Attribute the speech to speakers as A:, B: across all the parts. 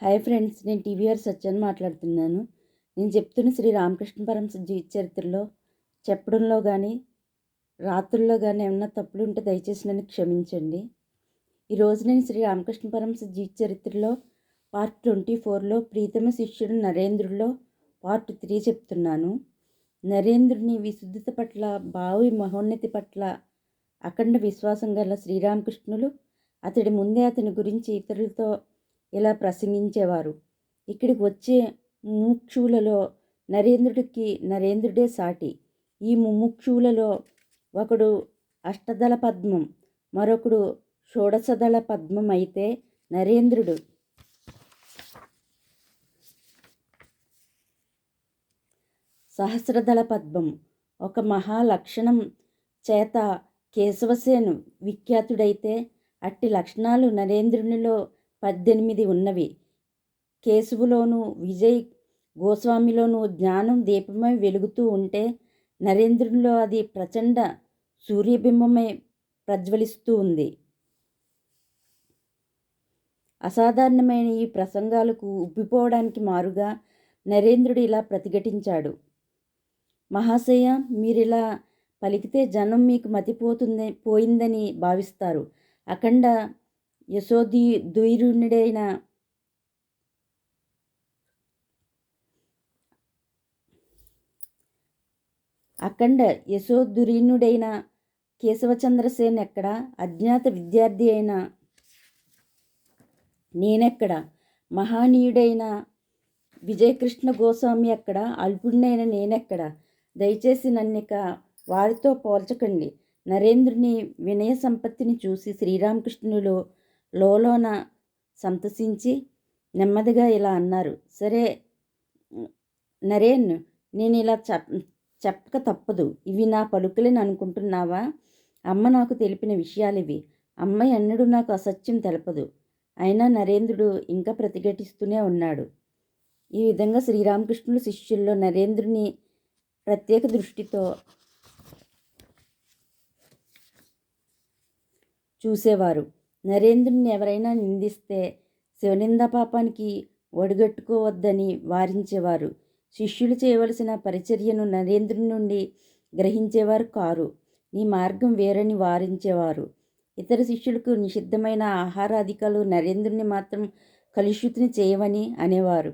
A: Hi friends, నేను TVR సత్యాన్ని మాట్లాడుతున్నాను. నేను చెప్తున్న శ్రీ రామకృష్ణ పరమహంస జీవిత చరిత్రలో చెప్పడంలో కానీ రాత్రుల్లో కానీ ఏమన్నా తప్పులు ఉంటే దయచేసి నన్ను క్షమించండి. ఈరోజు నేను శ్రీ రామకృష్ణ పరమహంస జీవిత చరిత్రలో పార్ట్ 24లో ప్రీతమ శిష్యుడు నరేంద్రుడిలో పార్ట్ 3 చెప్తున్నాను. నరేంద్రుని విశుద్ధత పట్ల, భావి మహోన్నతి పట్ల అఖండ విశ్వాసం గల శ్రీరామకృష్ణులు అతడి ముందే అతని గురించి ఇతరులతో ఇలా ప్రసంగించేవారు. ఇక్కడికి వచ్చే ముముక్షువులలో నరేంద్రుడే సాటి. ఈ ముముక్షువులలో ఒకడు అష్టదళ పద్మం, మరొకడు షోడశదళ పద్మం అయితే నరేంద్రుడు సహస్రదళ పద్మం. ఒక మహాలక్షణం చేత కేశవసేను విఖ్యాతుడైతే అట్టి లక్షణాలు నరేంద్రునిలో 18 ఉన్నవి. కేశవులోను విజయ్ గోస్వామిలోను జ్ఞానం దీపమై వెలుగుతూ ఉంటే నరేంద్రునిలో అది ప్రచండ సూర్యబింబమై ప్రజ్వలిస్తూ ఉంది. అసాధారణమైన ఈ ప్రసంగాలకు ఉబ్బిపోవడానికి మారుగా నరేంద్రుడు ఇలా ప్రతిఘటించాడు. మహాశయ, మీరిలా పలికితే జనం మీకు పోయిందని భావిస్తారు. అఖండ యశోధురీణుడైన కేశవచంద్రసేన్ ఎక్కడ? అజ్ఞాత విద్యార్థి అయిన నేనెక్కడ? మహానీయుడైన విజయకృష్ణ గోస్వామి ఎక్కడ? అల్పుడినైన నేనెక్కడ? దయచేసి నన్నిక వారితో పోల్చకండి. నరేంద్రుని వినయ సంపత్తిని చూసి శ్రీరామకృష్ణులు లోలోన సంతసించి నెమ్మదిగా ఇలా అన్నారు. సరే నరేన్, నేను ఇలా చెప్పక తప్పదు. ఇవి నా పలుకులని అనుకుంటున్నావా? అమ్మ నాకు తెలిపిన విషయాలివి. అమ్మ ఎన్నడూ నాకు అసత్యం తెలపదు. అయినా నరేంద్రుడు ఇంకా ప్రతిఘటిస్తూనే ఉన్నాడు. ఈ విధంగా శ్రీరామకృష్ణుల శిష్యుల్లో నరేంద్రుని ప్రత్యేక దృష్టితో చూసేవారు. నరేంద్రుని ఎవరైనా నిందిస్తే శివనింద పాపానికి ఒడిగట్టుకోవద్దని వారించేవారు. శిష్యులు చేయవలసిన పరిచర్యను నరేంద్రుని నుండి గ్రహించేవారు కారు. నీ మార్గం వేరని వారించేవారు. ఇతర శిష్యులకు నిషిద్ధమైన ఆహారాధికాలు నరేంద్రుని మాత్రం కలుషితుని చేయవని అనేవారు.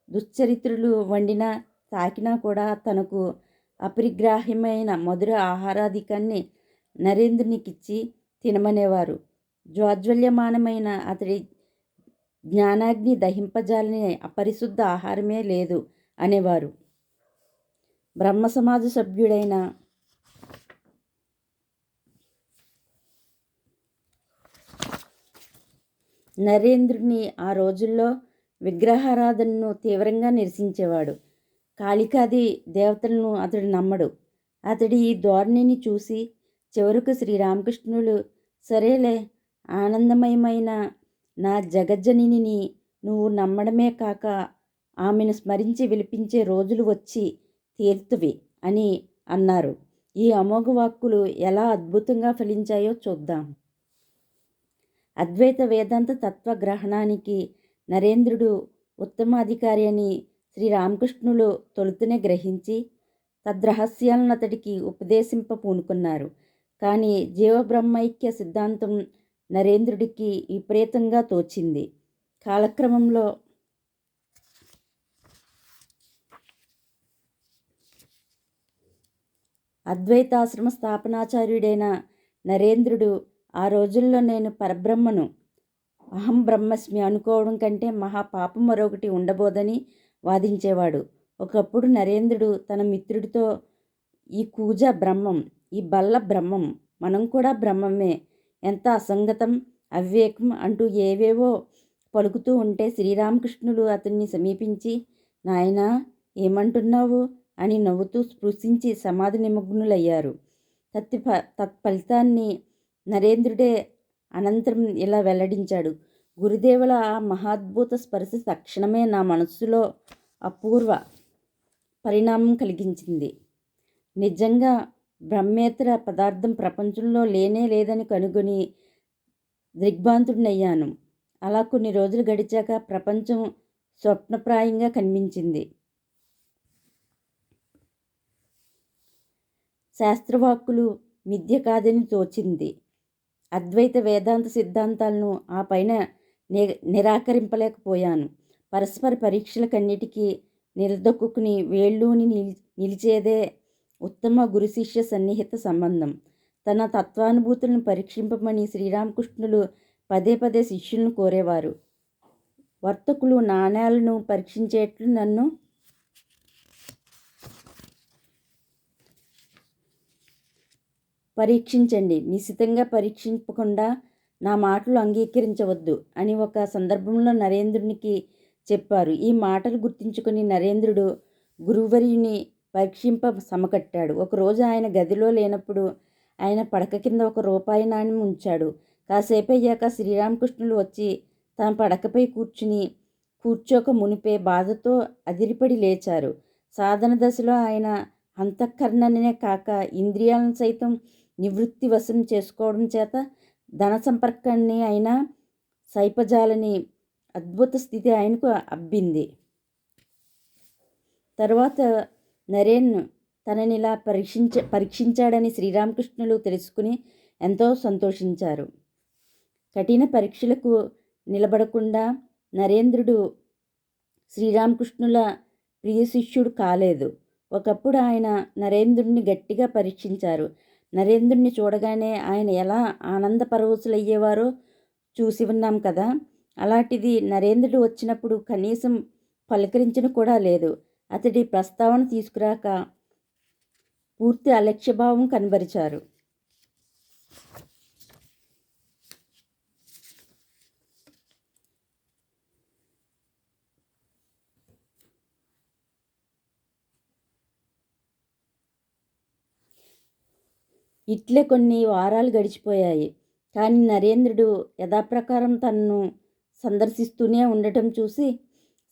A: దుశ్చరిత్రులు వండినా తాకినా కూడా తనకు అపరిగ్రాహ్యమైన మధుర ఆహారాధికాన్ని నరేంద్రునికిచ్చి తినమనేవారు. జ్వాజ్వల్యమానమైన అతడి జ్ఞానాగ్ని దహింపజాలని అపరిశుద్ధ ఆహారమే లేదు అనేవారు. బ్రహ్మ సమాజ సభ్యుడైన నరేంద్రుని ఆ రోజుల్లో విగ్రహారాధనను తీవ్రంగా నిరసించేవాడు. కాళికాది దేవతలను అతడు నమ్మడు. అతడి ఈ ధోరణిని చూసి చివరకు శ్రీరామకృష్ణులు, సరేలే, ఆనందమయమైన నా జగజ్జనిని నువ్వు నమ్మడమే కాక ఆమెను స్మరించి విలిపించే రోజులు వచ్చి తీర్తువి అని అన్నారు. ఈ అమోఘ వాక్కులు ఎలా అద్భుతంగా ఫలించాయో చూద్దాం. అద్వైత వేదాంత తత్వగ్రహణానికి నరేంద్రుడు ఉత్తమాధికారి అని శ్రీరామకృష్ణులు తొలుతనే గ్రహించి తద్రహస్యాలను అతడికి ఉపదేశింప పూనుకున్నారు. కానీ జీవబ్రహ్మైక్య సిద్ధాంతం నరేంద్రుడికి విపరీతంగా తోచింది. కాలక్రమంలో అద్వైతాశ్రమ స్థాపనాచార్యుడైన నరేంద్రుడు ఆ రోజుల్లో నేను పరబ్రహ్మను, అహం బ్రహ్మస్మి అనుకోవడం కంటే మహాపాపం మరొకటి ఉండబోదని వాదించేవాడు. ఒకప్పుడు నరేంద్రుడు తన మిత్రుడితో, ఈ కూజ బ్రహ్మం, ఈ బల్ల బ్రహ్మం, మనం కూడా బ్రహ్మమే, ఎంత అసంగతం, అవివేకం అంటూ ఏవేవో పలుకుతూ ఉంటే శ్రీరామకృష్ణులు అతన్ని సమీపించి, నాయనా ఏమంటున్నావు అని నవ్వుతూ స్పృశించి సమాధి నిమగ్నులయ్యారు. తత్ఫలితాన్ని నరేంద్రుడే అనంతరం ఇలా వెల్లడించాడు. గురుదేవుల ఆ మహాద్భుత స్పర్శ తక్షణమే నా మనస్సులో అపూర్వ పరిణామం కలిగించింది. నిజంగా బ్రహ్మేతర పదార్థం ప్రపంచంలో లేనే లేదని కనుగొని దిగ్భ్రాంతుడినయ్యాను. అలా కొన్ని రోజులు గడిచాక ప్రపంచం స్వప్నప్రాయంగా కనిపించింది. శాస్త్రవాక్కులు మిథ్య కాదని తోచింది. అద్వైత వేదాంత సిద్ధాంతాలను ఆ పైన నిరాకరింపలేకపోయాను. పరస్పర పరీక్షలకన్నిటికీ నిలదొక్కుని వేళ్ళూని నిలిచేదే ఉత్తమ గురు శిష్య సన్నిహిత సంబంధం. తన తత్వానుభూతులను పరీక్షింపమని శ్రీరామకృష్ణులు పదే పదే శిష్యులను కోరేవారు. వర్తకులు నాణేలను పరీక్షించేట్లు నన్ను పరీక్షించండి, నిశితంగా పరీక్షింపకుండా నా మాటలు అంగీకరించవద్దు అని ఒక సందర్భంలో నరేంద్రునికి చెప్పారు. ఈ మాటలు గుర్తుంచుకుని నరేంద్రుడు గురువర్యుని పరీక్షింప సమకట్టాడు. ఒకరోజు ఆయన గదిలో లేనప్పుడు ఆయన పడక కింద ఒక రూపాయి నాణ్యం ఉంచాడు. కాసేపు అయ్యాక శ్రీరామకృష్ణులు వచ్చి తన పడకపై కూర్చోక మునిపే బాధతో అదిరిపడి లేచారు. సాధన దశలో ఆయన అంతఃకరణనే కాక ఇంద్రియాలను సైతం నివృత్తి వశం చేసుకోవడం చేత ధన సంపర్కాన్ని అయినా సైపజాలని అద్భుత స్థితి ఆయనకు అబ్బింది. తరువాత నరేన్ తననిలా పరీక్షించాడని శ్రీరామకృష్ణులు తెలుసుకుని ఎంతో సంతోషించారు. కఠిన పరీక్షలకు నిలబడకుండా నరేంద్రుడు శ్రీరామకృష్ణుల ప్రియ శిష్యుడు కాలేదు. ఒకప్పుడు ఆయన నరేంద్రుడిని గట్టిగా పరీక్షించారు. నరేంద్రుడిని చూడగానే ఆయన ఎలా ఆనంద పరవశులయ్యేవారో చూసి ఉన్నాం కదా. అలాంటిది నరేంద్రుడు వచ్చినప్పుడు కనీసం పలకరించను కూడా లేదు. అతడి ప్రస్తావన తీసుకురాక పూర్తి అలక్ష్యభావం కనబరిచారు. ఇట్లే కొన్ని వారాలు గడిచిపోయాయి. కానీ నరేంద్రుడు యథాప్రకారం తనను సందర్శిస్తూనే ఉండటం చూసి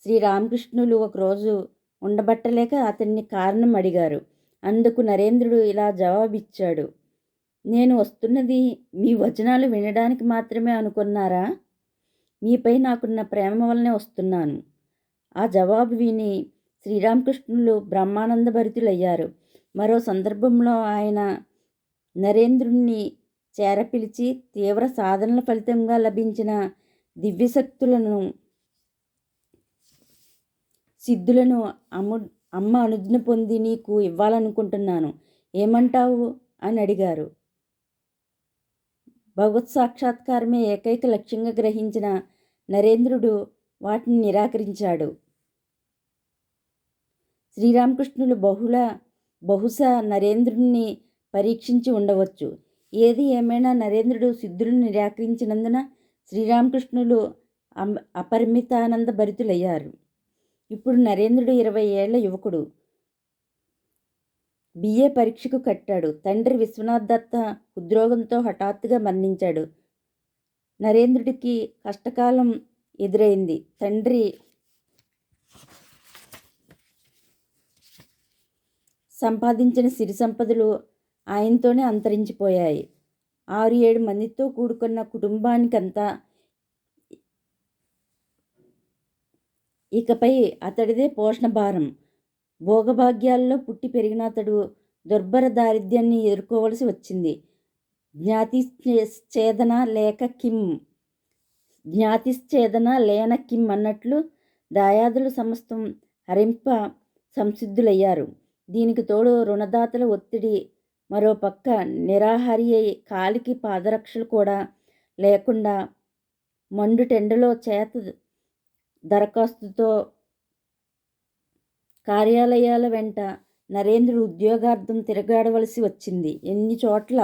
A: శ్రీరామకృష్ణులు ఒకరోజు ఉండబట్టలేక అతన్ని కారణం అడిగారు. అందుకు నరేంద్రుడు ఇలా జవాబిచ్చాడు. నేను వస్తున్నది మీ వచనాలు వినడానికి మాత్రమే అనుకున్నారా? మీపై నాకున్న ప్రేమ వల్లనే వస్తున్నాను. ఆ జవాబు విని శ్రీరామకృష్ణులు బ్రహ్మానంద భరితులయ్యారు. మరో సందర్భంలో ఆయన నరేంద్రుణ్ణి చేరపిలిచి తీవ్ర సాధనల ఫలితంగా లభించిన దివ్యశక్తులను సిద్ధులను అమ్మ అనుజ్ఞ పొంది నీకు ఇవ్వాలనుకుంటున్నాను, ఏమంటావు అని అడిగారు. భగవత్ సాక్షాత్కారమే ఏకైక లక్ష్యంగా గ్రహించిన నరేంద్రుడు వాటిని నిరాకరించాడు. శ్రీరామకృష్ణులు బహుశా నరేంద్రుడిని పరీక్షించి ఉండవచ్చు. ఏది ఏమైనా నరేంద్రుడు సిద్ధులను నిరాకరించినందున శ్రీరామకృష్ణులు అపరిమితానంద భరితులయ్యారు. ఇప్పుడు నరేంద్రుడు 20 ఏళ్ల యువకుడు. బిఏ పరీక్షకు కట్టాడు. తండ్రి విశ్వనాథ్ దత్త హృద్రోగంతో హఠాత్తుగా మరణించాడు. నరేంద్రుడికి కష్టకాలం ఎదురైంది. తండ్రి సంపాదించిన సిరి సంపదలు ఆయనతోనే అంతరించిపోయాయి. 6-7 మందితో కూడుకున్న కుటుంబానికంతా ఇకపై అతడిదే పోషణ భారం. భోగభాగ్యాల్లో పుట్టి పెరిగిన అతడు దుర్భర దారిద్ర్యాన్ని ఎదుర్కోవలసి వచ్చింది. జ్ఞాతిశ్చేదన లేన కిమ్ అన్నట్లు దాయాదులు సమస్తం హరింప సంసిద్ధులయ్యారు. దీనికి తోడు రుణదాతల ఒత్తిడి. మరోపక్క నిరాహారి అయి కాలికి పాదరక్షలు కూడా లేకుండా మండుటెండలో చేత దరఖాస్తుతో కార్యాలయాల వెంట నరేంద్రుడు ఉద్యోగార్థం తిరగాడవలసి వచ్చింది. ఎన్ని చోట్ల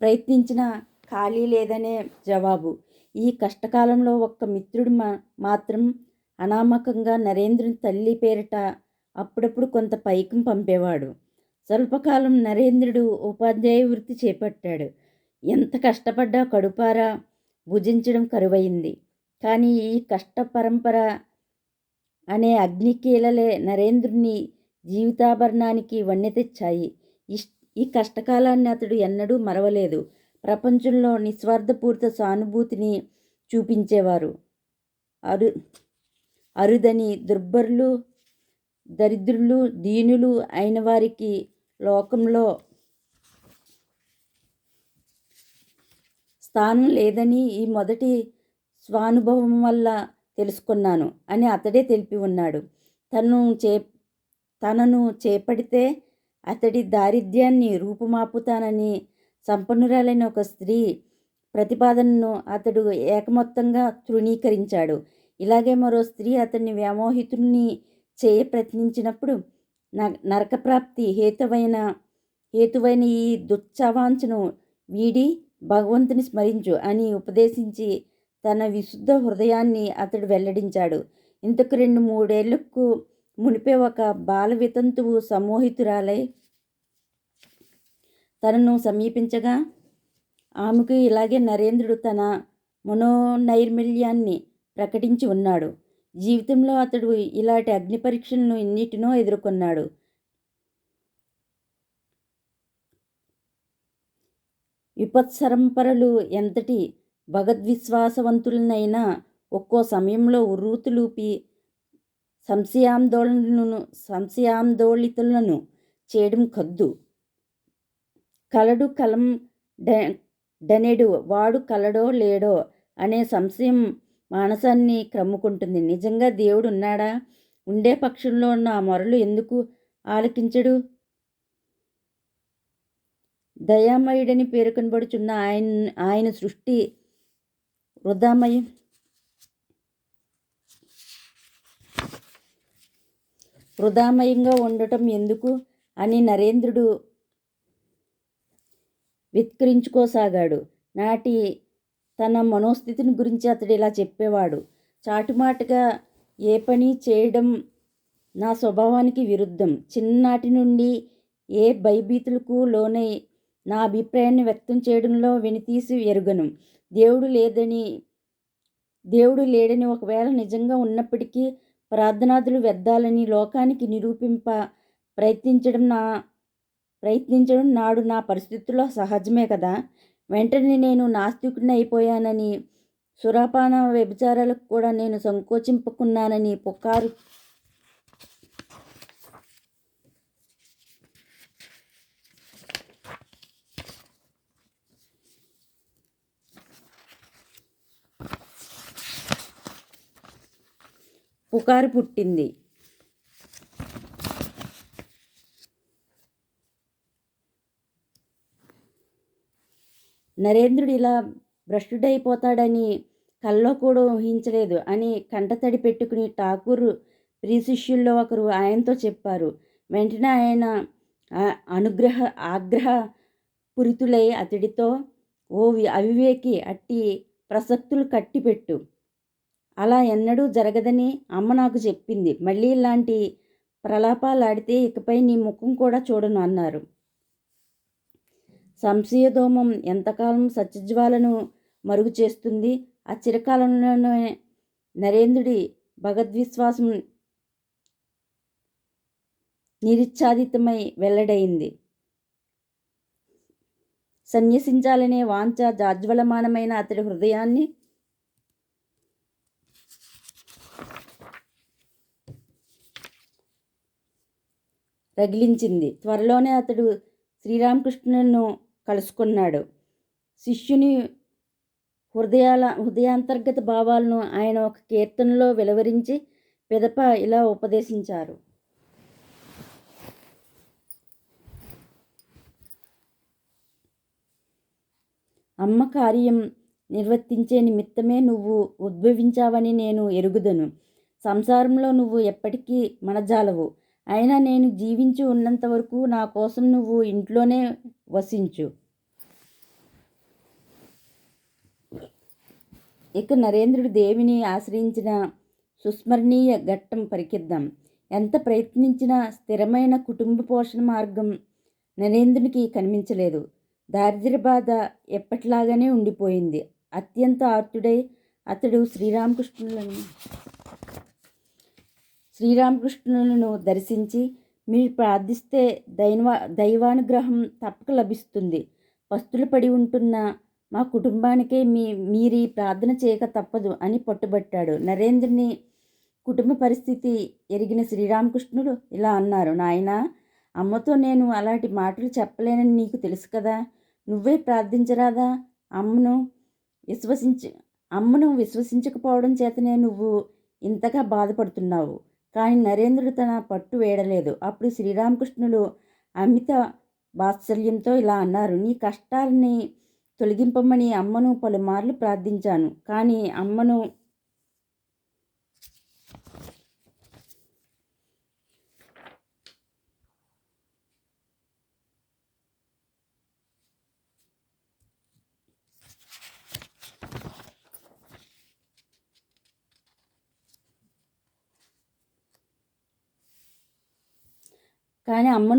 A: ప్రయత్నించినా ఖాళీ లేదనే జవాబు. ఈ కష్టకాలంలో ఒక్క మిత్రుడు మాత్రం అనామకంగా నరేంద్రుని తల్లి పేరిట అప్పుడప్పుడు కొంత పైకం పంపేవాడు. స్వల్పకాలం నరేంద్రుడు ఉపాధ్యాయ వృత్తి చేపట్టాడు. ఎంత కష్టపడ్డా కడుపారా భుజించడం కరువైంది. కానీ ఈ కష్ట పరంపర అనే అగ్నికీలలే నరేంద్రుని జీవితాభరణానికి వన్నె తెచ్చాయి. ఈ కష్టకాలాన్ని అతడు ఎన్నడూ మరవలేదు. ప్రపంచంలో నిస్వార్థపూరిత సానుభూతిని చూపించేవారు. అరు అరుదని దుర్బరులు, దరిద్రులు, దీనులు అయిన వారికి లోకంలో స్థానం లేదని ఈ మొదటి స్వానుభవం వల్ల తెలుసుకున్నాను అని అతడే తెలిపి ఉన్నాడు. తనను చేపడితే అతడి దారిద్ర్యాన్ని రూపుమాపుతానని సంపన్నురాలైన ఒక స్త్రీ ప్రతిపాదనను అతడు ఏకమొత్తంగా తృణీకరించాడు. ఇలాగే మరో స్త్రీ అతన్ని వ్యామోహితుల్ని చేయ ప్రయత్నించినప్పుడు నరకప్రాప్తి హేతువైన ఈ దుశ్చవాంఛను వీడి భగవంతుని స్మరించు అని ఉపదేశించి తన విశుద్ధ హృదయాన్ని అతడు వెల్లడించాడు. ఇంతకు 2-3 ఏళ్లకు మునిపే ఒక బాల వితంతువు సమ్మోహితురాలై తనను సమీపించగా ఆమెకు ఇలాగే నరేంద్రుడు తన మనోనైర్మల్యాన్ని ప్రకటించి ఉన్నాడు. జీవితంలో అతడు ఇలాంటి అగ్ని పరీక్షలను ఎన్నిటినో ఎదుర్కొన్నాడు. విపత్సరంపరలు ఎంతటి భగవద్విశ్వాసవంతులనైనా ఒక్కో సమయంలో ఉర్రూతులూపి సంశయాందోళితులను చేయడం కద్దు. కలడు కలం డనెడు వాడు కలడో లేడో అనే సంశయం మానసాన్ని క్రమ్ముకుంటుంది. నిజంగా దేవుడు ఉన్నాడా? ఉండే పక్షంలో నా మొరలు ఎందుకు ఆలకించడు? దయామయుడని పేర్కొనబడుచున్న ఆయన సృష్టి వృధామయంగా ఉండటం ఎందుకు అని నరేంద్రుడు విత్కరించుకోసాగాడు. నాటి తన మనోస్థితిని గురించి అతడు ఇలా చెప్పేవాడు. చాటుమాటుగా ఏ పని చేయడం నా స్వభావానికి విరుద్ధం. చిన్ననాటి నుండి ఏ భయభీతులకు లోనై నా అభిప్రాయాన్ని వ్యక్తం చేయడంలో వెనుతీసి ఎరుగను. దేవుడు లేడని ఒకవేళ నిజంగా ఉన్నప్పటికీ ప్రార్థనాదులు వ్యర్థాలని లోకానికి నిరూపింప ప్రయత్నించడం నాడు నా పరిస్థితుల్లో సహజమే కదా. వెంటనే నేను నాస్తికుడిని అయిపోయానని, సురాపాన వ్యభిచారాలకు కూడా నేను సంకోచింపుకున్నానని పుకారు పుట్టింది. నరేంద్రుడు ఇలా భ్రష్టుడైపోతాడని కల్లో కూడా ఊహించలేదు అని కంటతడి పెట్టుకుని ఠాకూర్ ప్రియశిష్యుల్లో ఒకరు ఆయనతో చెప్పారు. వెంటనే ఆయన ఆగ్రహపూరితులై అతడితో, ఓ అవివేకి, అట్టి ప్రసక్తులు కట్టిపెట్టు. అలా ఎన్నడూ జరగదని అమ్మ నాకు చెప్పింది. మళ్ళీ ఇలాంటి ప్రలాపాలాడితే ఇకపై నీ ముఖం కూడా చూడను అన్నారు. సంశయదోమం ఎంతకాలం సత్యజ్వాలను మరుగు చేస్తుంది? ఆ చిరకాలంలోనే నరేంద్రుడి భగవద్విశ్వాసం నిరుచ్ఛాదితమై వెల్లడైంది. సన్యసించాలనే వాంఛ జాజ్వలమానమైన అతడి హృదయాన్ని రగిలించింది. త్వరలోనే అతడు శ్రీరామకృష్ణులను కలుసుకున్నాడు. శిష్యుని హృదయాంతర్గత భావాలను ఆయన ఒక కీర్తనలో వెలువరించి పిదప ఇలా ఉపదేశించారు. అమ్మ కార్యం నిర్వర్తించే నిమిత్తమే నువ్వు ఉద్భవించావని నేను ఎరుగుదను. సంసారంలో నువ్వు ఎప్పటికీ మనజాలవు. అయినా నేను జీవించి ఉన్నంత వరకు నా కోసం నువ్వు ఇంట్లోనే వసించు. ఇక నరేంద్రుడు దేవిని ఆశ్రయించిన సుస్మరణీయ ఘట్టం పరికిద్దాం. ఎంత ప్రయత్నించినా స్థిరమైన కుటుంబ పోషణ మార్గం నరేంద్రునికి కనిపించలేదు. దారిద్ర్య బాధ ఎప్పటిలాగానే ఉండిపోయింది. అత్యంత ఆర్తుడై అతడు శ్రీరామకృష్ణులను దర్శించి, మీరు ప్రార్థిస్తే దైవానుగ్రహం తప్పక లభిస్తుంది. పస్తులు పడి ఉంటున్న మా కుటుంబానికే మీరీ ప్రార్థన చేయక తప్పదు అని పట్టుబట్టాడు. నరేంద్రుని కుటుంబ పరిస్థితి ఎరిగిన శ్రీరామకృష్ణుడు ఇలా అన్నారు. నాయనా, అమ్మతో నేను అలాంటి మాటలు చెప్పలేనని నీకు తెలుసు కదా. నువ్వే ప్రార్థించరాదా? అమ్మను విశ్వసించి అమ్మను విశ్వసించకపోవడం చేతనే నువ్వు ఇంతగా బాధపడుతున్నావు. కానీ నరేంద్రుడు తన పట్టు వేడలేదు. అప్పుడు శ్రీరామకృష్ణులు అమిత వాత్సల్యంతో ఇలా అన్నారు. నీ కష్టాలని తొలగింపమని అమ్మను పలుమార్లు ప్రార్థించాను. కానీ అమ్మను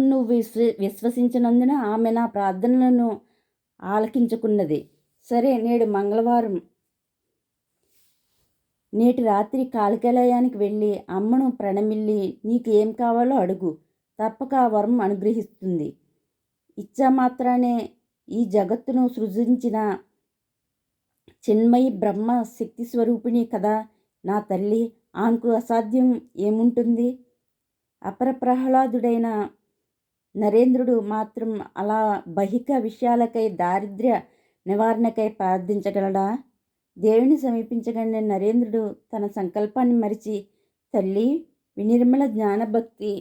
A: నువ్వు విశ్వసించినందున ఆమె నా ప్రార్థనలను ఆలకించుకున్నది. సరే, నేటి రాత్రి కాళికాలయానికి వెళ్ళి అమ్మను ప్రణమిల్లి నీకు ఏం కావాలో అడుగు. తప్పక ఆ వరం అనుగ్రహిస్తుంది. ఇచ్చామాత్రానే ఈ జగత్తును సృజించిన చిన్మయి బ్రహ్మ శక్తి స్వరూపిణి కదా నా తల్లి. ఆమెకు అసాధ్యం ఏముంటుంది? అపర ప్రహ్లాదుడైన నరేంద్రుడు మాత్రం అలా బహిక విషయాలకై, దారిద్ర్య నివారణకై ప్రార్థించగలడా? దేవుని సమీపించగానే నరేంద్రుడు తన సంకల్పాన్ని మరిచి, తల్లి, వినిర్మల జ్ఞానభక్తి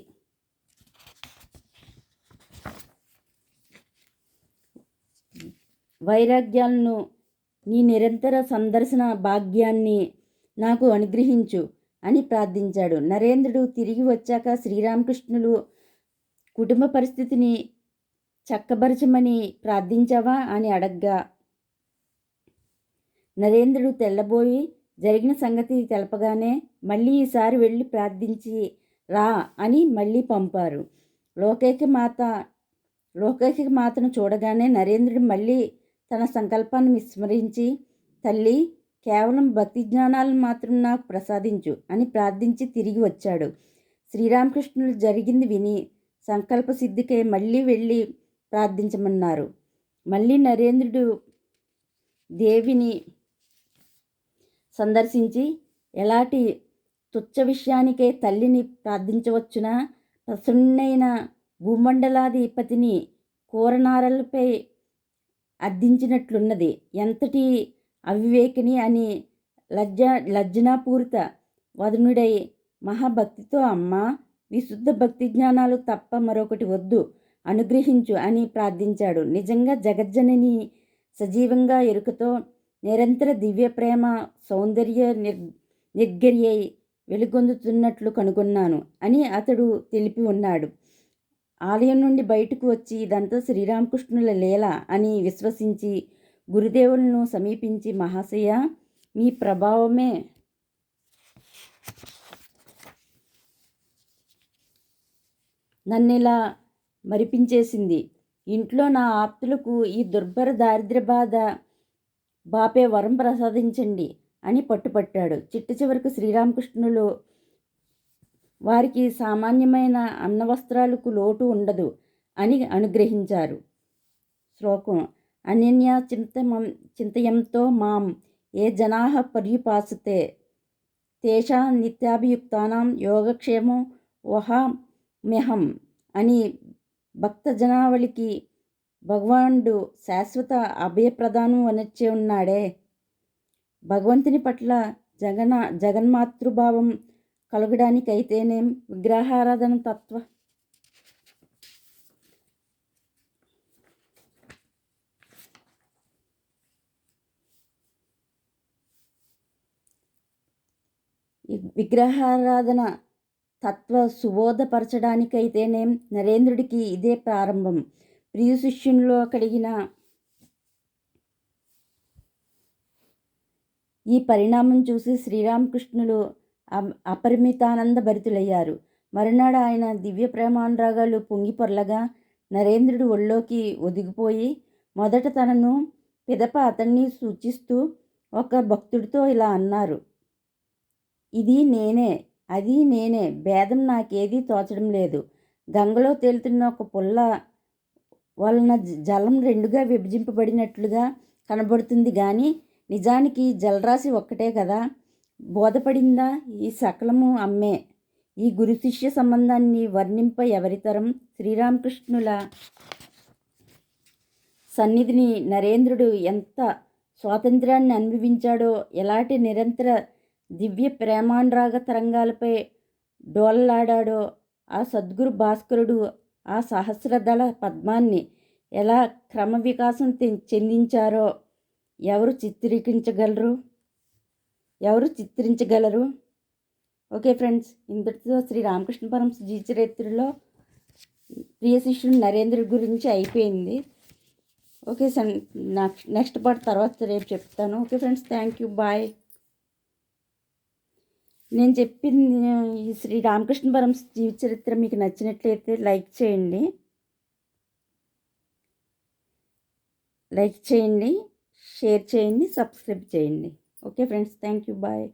A: వైరాగ్యాలను, నీ నిరంతర సందర్శన భాగ్యాన్ని నాకు అనుగ్రహించు అని ప్రార్థించాడు. నరేంద్రుడు తిరిగి వచ్చాక శ్రీరామకృష్ణులు కుటుంబ పరిస్థితిని చక్కబరచమని ప్రార్థించావా అని అడగ్గా, నరేంద్రుడు తెల్లబోయి జరిగిన సంగతి తెలపగానే మళ్ళీ ఈసారి వెళ్ళి ప్రార్థించి రా అని మళ్ళీ పంపారు. లోకైక మాతను చూడగానే నరేంద్రుడు మళ్ళీ తన సంకల్పాన్ని విస్మరించి, తల్లి, కేవలం భక్తి జ్ఞానాలను మాత్రం నాకు ప్రసాదించు అని ప్రార్థించి తిరిగి వచ్చాడు. శ్రీరామకృష్ణులు జరిగింది విని సంకల్ప సిద్ధికై మళ్ళీ వెళ్ళి ప్రార్థించమన్నారు. మళ్ళీ నరేంద్రుడు దేవిని సందర్శించి, ఎలాంటి తుచ్చ విషయానికే తల్లిని ప్రార్థించవచ్చునా? ప్రసన్నైన భూమండలాధిపతిని కూరనారలపై అద్దించినట్లున్నది. ఎంతటి అవివేకిని అని లజ్జనాపూరిత వదనుడై మహాభక్తితో, అమ్మా, విశుద్ధ భక్తి జ్ఞానాలు తప్ప మరొకటి వద్దు, అనుగ్రహించు అని ప్రార్థించాడు. నిజంగా జగజ్జనని సజీవంగా ఎరుకతో నిరంతర దివ్య ప్రేమ సౌందర్య నిర్గర్యై వెలుగొందుతున్నట్లు కనుగొన్నాను అని అతడు తెలిపి ఉన్నాడు. ఆలయం నుండి బయటకు వచ్చి ఇదంతా శ్రీరామకృష్ణుల లీల అని విశ్వసించి గురుదేవులను సమీపించి, మహాశయ, మీ ప్రభావమే నన్నిలా మరిపించేసింది. ఇంట్లో నా ఆప్తులకు ఈ దుర్భర దారిద్ర్య బాధ బాపే వరం ప్రసాదించండి అని పట్టుపట్టాడు. చిట్ట చివరకు శ్రీరామకృష్ణులు వారికి సామాన్యమైన అన్నవస్త్రాలకు లోటు ఉండదు అని అనుగ్రహించారు. శ్లోకం: అనన్య చింతయంతో మాం ఏ జనాః పర్యుపాసతే తేషాం నిత్యాభియుక్తానాం యోగక్షేమం వహామ్యహం అని భక్తజనావళికి భగవానుడు శాశ్వత అభయప్రదానం వనర్చే ఉన్నాడే. భగవంతుని పట్ల జగన్మాతృభావం కలగడానికైతేనేం విగ్రహారాధన విగ్రహారాధన తత్వ సుబోధపరచడానికైతేనేం నరేంద్రుడికి ఇదే ప్రారంభం. ప్రియ శిష్యునిలో కలిగిన ఈ పరిణామం చూసి శ్రీరామకృష్ణులు అపరిమితానంద భరితులయ్యారు. మరునాడు ఆయన దివ్య ప్రేమానురాగాలు పొంగి పొర్లగా నరేంద్రుడు ఒళ్ళోకి ఒదిగిపోయి మొదట తనను, పిదప అతన్ని సూచిస్తూ ఒక భక్తుడితో ఇలా అన్నారు: ఇది నేనే, అది నేనే, భేదం నాకేదీ తోచడం లేదు. గంగలో తేలుతున్న ఒక పుల్ల వలన జలం రెండుగా విభజింపబడినట్లుగా కనబడుతుంది కానీ నిజానికి జలరాశి ఒక్కటే కదా. బోధపడిందా ఈ సకలము అమ్మే. ఈ గురు శిష్య సంబంధాన్ని వర్ణింప ఎవరితరం. శ్రీరామకృష్ణుల సన్నిధిని నరేంద్రుడు ఎంత స్వాతంత్ర్యాన్ని అనుభవించాడో, ఎలాంటి నిరంతర దివ్య ప్రేమానురాగ తరంగాలపై డోలలాడాడో, ఆ సద్గురు భాస్కరుడు ఆ సహస్రదళ పద్మాన్ని ఎలా క్రమ వికాసం చెందించారో ఎవరు చిత్రించగలరు. ఓకే ఫ్రెండ్స్, ఇంతటితో శ్రీ రామకృష్ణ పరమహంస జీవిత చరిత్రలో ప్రియ శిష్యుడు నరేంద్రుడి గురించి అయిపోయింది. ఓకే సార్, నెక్స్ట్ పార్ట్ తర్వాత రేపు చెప్తాను. Okay friends, thank you, bye. నేను చెప్పింది ఈ శ్రీ రామకృష్ణ పరమహంస జీవిత చరిత్ర మీకు నచ్చినట్లయితే లైక్ చేయండి, షేర్ చేయండి, సబ్స్క్రైబ్ చేయండి. Okay friends, thank you, bye.